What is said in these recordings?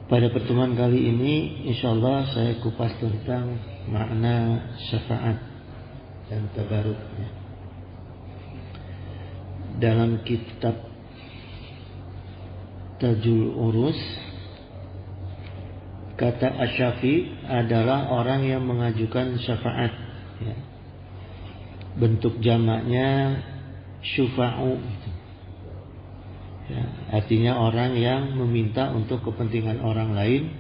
Pada pertemuan kali ini insyaallah saya kupas tentang makna syafaat dan tabaruknya. Dalam kitab Tajul Urus, kata asy-syafi adalah orang yang mengajukan syafaat, ya. Bentuk jamaknya syufa'u, ya, artinya orang yang meminta untuk kepentingan orang lain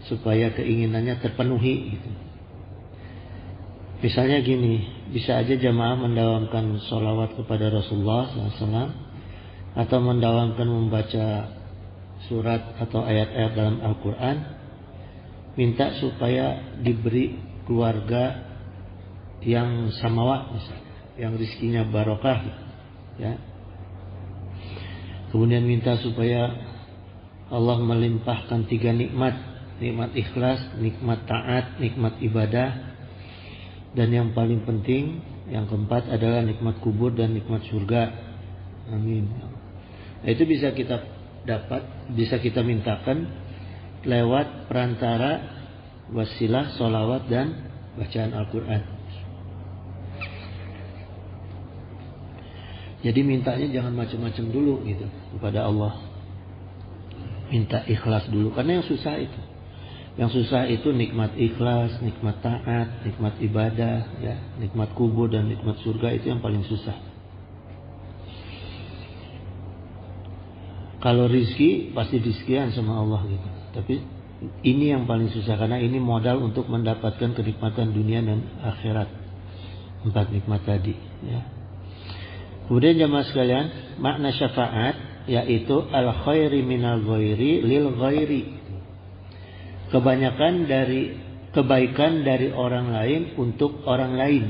supaya keinginannya terpenuhi, gitu. Misalnya gini, bisa aja jamaah mendawamkan sholawat kepada Rasulullah SAW, atau mendawamkan membaca surat atau ayat-ayat dalam Al-Quran, minta supaya diberi keluarga yang samawa, misalnya, yang rizkinya barokah, ya. Kemudian minta supaya Allah melimpahkan 3 nikmat: nikmat ikhlas, nikmat taat, nikmat ibadah, dan yang paling penting, yang keempat adalah nikmat kubur dan nikmat surga. Amin. Nah, itu bisa kita dapat, bisa kita mintakan lewat perantara wasilah sholawat dan bacaan Al-Quran. Jadi mintanya jangan macam-macam dulu gitu kepada Allah. Minta ikhlas dulu, karena yang susah itu. Yang susah itu nikmat ikhlas, nikmat taat, nikmat ibadah, ya, nikmat kubur dan nikmat surga, itu yang paling susah. Kalau rizki pasti rizkian sama Allah gitu. Tapi ini yang paling susah, karena ini modal untuk mendapatkan kenikmatan dunia dan akhirat. 4 nikmat tadi, ya. Kemudian jamaah sekalian, makna syafaat yaitu al-khairi minal ghairi lil ghairi. Kebaikan dari orang lain untuk orang lain,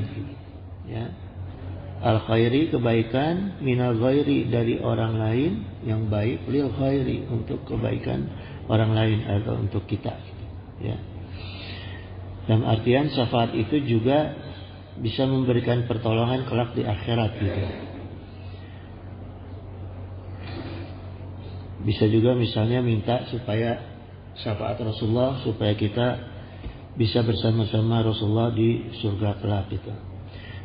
ya. Al-khairi, kebaikan, minal ghairi, dari orang lain yang baik, lil ghairi, untuk kebaikan orang lain atau untuk kita, ya. Dalam artian syafaat itu juga bisa memberikan pertolongan kelak di akhirat, gitu. Bisa juga misalnya minta supaya syafaat Rasulullah, supaya kita bisa bersama-sama Rasulullah di surga kelak, gitu.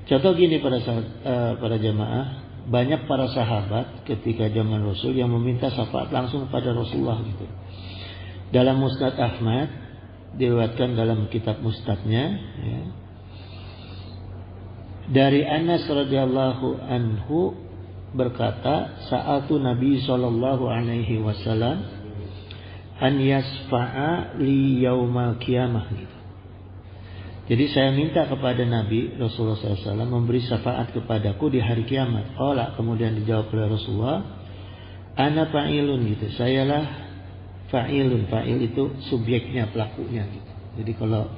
Contoh gini para jamaah, banyak para sahabat ketika zaman Rasul yang meminta syafaat langsung pada Rasulullah, gitu. Dalam Musnad Ahmad diriwayatkan dalam kitab Musnadnya, ya, dari Anas radhiyallahu anhu berkata, sa'atu Nabi sallallahu alaihi wasallam an yasfa'a li yaumal qiyamah, gitu. Jadi saya minta kepada Nabi Rasulullah SAW memberi syafaat kepadaku di hari kiamat. Kemudian dijawab oleh Rasulullah, ana fa'ilun, gitu. Sayalah fa'ilun. Fa'il itu subjeknya, pelakunya, gitu. Jadi kalau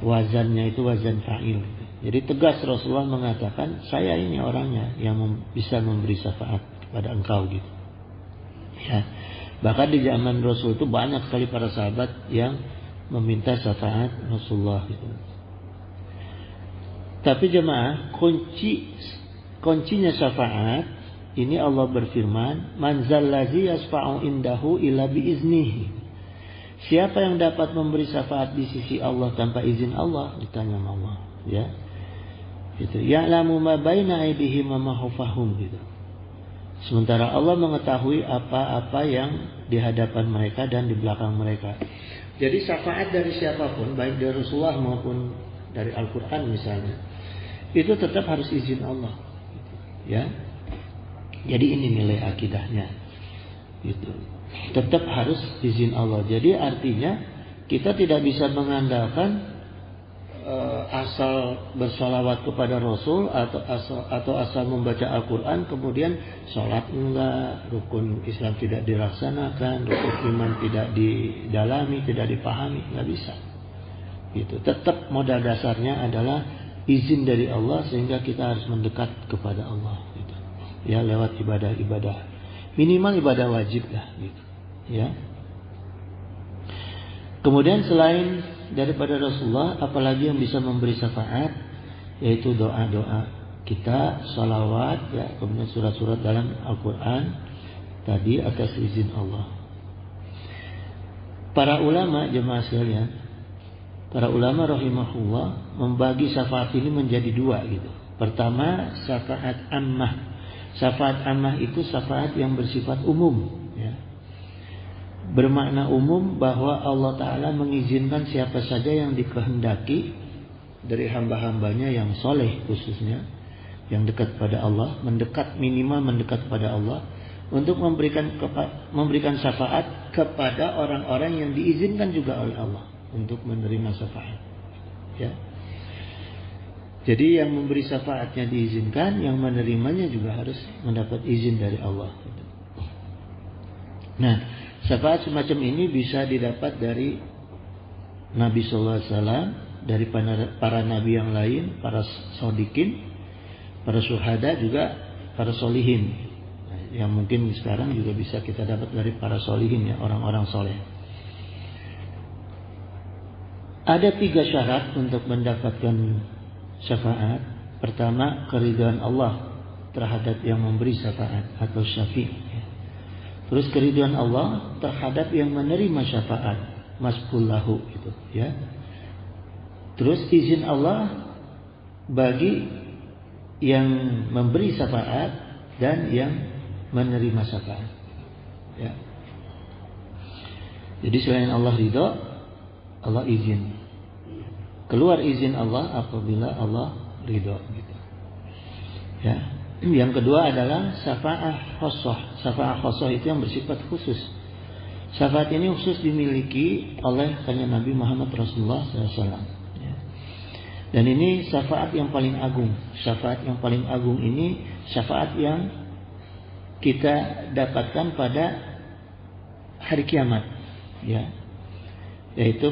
wazannya itu wazan fa'il, gitu. Jadi tegas Rasulullah mengatakan, saya ini orangnya yang bisa memberi syafaat kepada engkau, gitu, ya. Bahkan di zaman Rasul itu banyak sekali para sahabat yang meminta syafaat Rasulullah, gitu. Tapi jemaah, kuncinya syafaat ini Allah berfirman, man zallazi yasfa'u indahu illa biiznihi. Siapa yang dapat memberi syafaat di sisi Allah tanpa izin Allah? Ditanya Allah, ya. Gitu. Ya'lamu ma baina aydihim wa ma khalfahum, gitu. Sementara Allah mengetahui apa-apa yang di hadapan mereka dan di belakang mereka. Jadi syafaat dari siapapun, baik dari Rasulullah maupun dari Al-Quran misalnya, itu tetap harus izin Allah, ya. Jadi ini nilai akidahnya, gitu. Tetap harus izin Allah. Jadi artinya kita tidak bisa mengandalkan asal bersolawat kepada Rasul atau asal membaca Al-Quran kemudian sholat enggak, rukun Islam tidak dilaksanakan, rukun iman tidak didalami, tidak dipahami, nggak bisa. Gitu. Tetap modal dasarnya adalah izin dari Allah, sehingga kita harus mendekat kepada Allah, gitu. Ya, lewat ibadah-ibadah, minimal ibadah wajib lah, gitu, ya. Kemudian selain daripada Rasulullah, apalagi yang bisa memberi syafaat, yaitu doa-doa kita, salawat, ya, kemudian surat-surat dalam Al-Quran tadi atas izin Allah. Para ulama jemaah sekalian, para ulama rahimahullah membagi syafaat ini menjadi dua gitu. Pertama, syafaat ammah. Syafaat ammah itu syafaat yang bersifat umum, ya. Bermakna umum bahwa Allah Ta'ala mengizinkan siapa saja yang dikehendaki dari hamba-hambanya yang soleh khususnya, yang dekat pada Allah, minimal mendekat pada Allah, untuk memberikan syafaat kepada orang-orang yang diizinkan juga oleh Allah untuk menerima syafaat, ya. Jadi yang memberi syafaatnya diizinkan, yang menerimanya juga harus mendapat izin dari Allah. Nah, syafaat semacam ini bisa didapat dari Nabi Sallallahu Alaihi Wasallam, dari para nabi yang lain, para shodikin, para syuhada, juga para solihin. Nah, yang mungkin sekarang juga bisa kita dapat dari para solihin, ya, orang-orang soleh. Ada 3 syarat untuk mendapatkan syafaat. Pertama, keridhaan Allah terhadap yang memberi syafaat atau syafi'. Terus keridhaan Allah terhadap yang menerima syafaat, masbullahu itu, ya. Terus izin Allah bagi yang memberi syafaat dan yang menerima syafaat, ya. Jadi selain Allah ridho, Allah izin. Keluar izin Allah apabila Allah ridho, gitu. Ya. Yang kedua adalah syafa'ah khosoh. Syafa'ah khosoh itu yang bersifat khusus. Syafaat ini khusus dimiliki oleh Nabi Muhammad Rasulullah SAW. Ya. Dan ini syafaat yang paling agung. Syafaat yang paling agung ini syafaat yang kita dapatkan pada hari kiamat, ya. Yaitu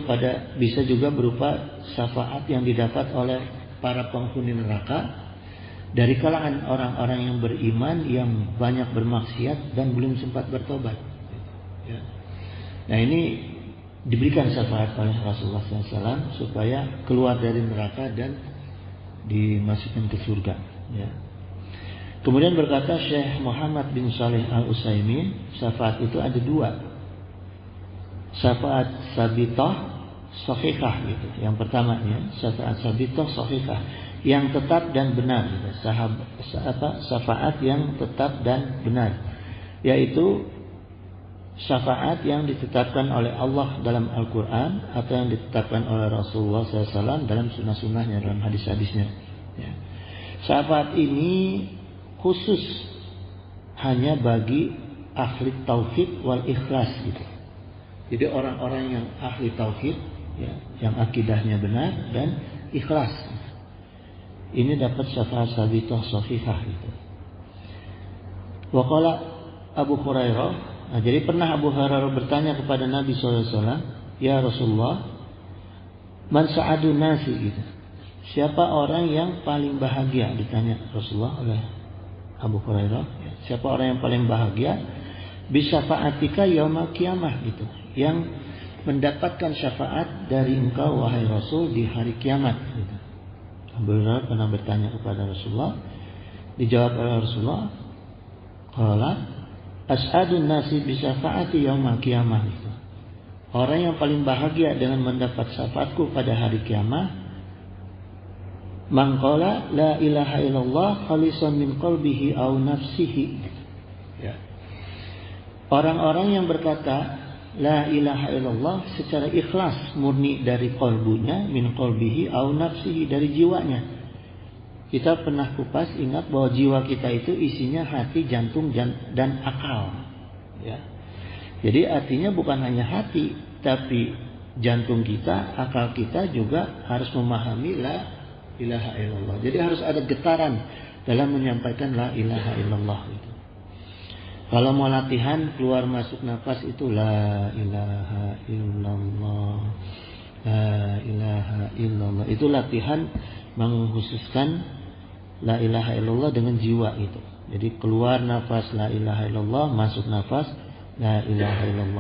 bisa juga berupa syafaat yang didapat oleh para penghuni neraka dari kalangan orang-orang yang beriman yang banyak bermaksiat dan belum sempat bertobat, ya. Nah, ini diberikan syafaat oleh Rasulullah SAW supaya keluar dari neraka dan dimasukkan ke surga, ya. Kemudian berkata Syekh Muhammad bin Shalih Al-Utsaimin, syafaat itu ada 2. Syafaat sabitah sahihah, gitu. Yang pertama, ya, syafaat sabitah sahihah, yang tetap dan benar, gitu. Syafaat yang tetap dan benar, yaitu syafaat yang ditetapkan oleh Allah dalam Al-Quran atau yang ditetapkan oleh Rasulullah SAW dalam sunnah-sunnahnya, dalam hadis-hadisnya, ya. Syafaat ini khusus hanya bagi ahli tauhid wal ikhlas, gitu. Jadi orang-orang yang ahli tauhid, ya, yang akidahnya benar dan ikhlas, ini dapat syafaat sabitah sahihah, gitu. Wa qala Abu Hurairah, nah, jadi pernah Abu Hurairah bertanya kepada Nabi SAW, ya Rasulullah, man sa'adun nasi, gitu. Siapa orang yang paling bahagia? Ditanya Rasulullah oleh Abu Hurairah, ya, siapa orang yang paling bahagia? Bisyafa'atika yaumil qiyamah, gitu, yang mendapatkan syafaat dari engkau wahai Rasul di hari kiamat, gitu. Abu Hurairah pernah bertanya kepada Rasulullah, dijawab oleh Rasulullah, qala as'adun nasi bisyafa'ati yaumil qiyamah, gitu. Orang yang paling bahagia dengan mendapat syafaatku pada hari kiamat, man qala la ilaha illallah khalisan min qalbihi aw nafsihi, ya. Orang-orang yang berkata la ilaha illallah secara ikhlas murni dari qalbunya, min qalbihi aw nafsihi, dari jiwanya. Kita pernah kupas ingat bahwa jiwa kita itu isinya hati, jantung dan akal, ya. Jadi artinya bukan hanya hati, tapi jantung kita, akal kita juga harus memahami la ilaha illallah. Jadi harus ada getaran dalam menyampaikan la ilaha illallah, gitu. Kalau mau latihan keluar masuk nafas itu la ilaha illallah, la ilaha illallah. Itu latihan mengkhususkan la ilaha illallah dengan jiwa itu. Jadi keluar nafas la ilaha illallah, masuk nafas la ilaha illallah.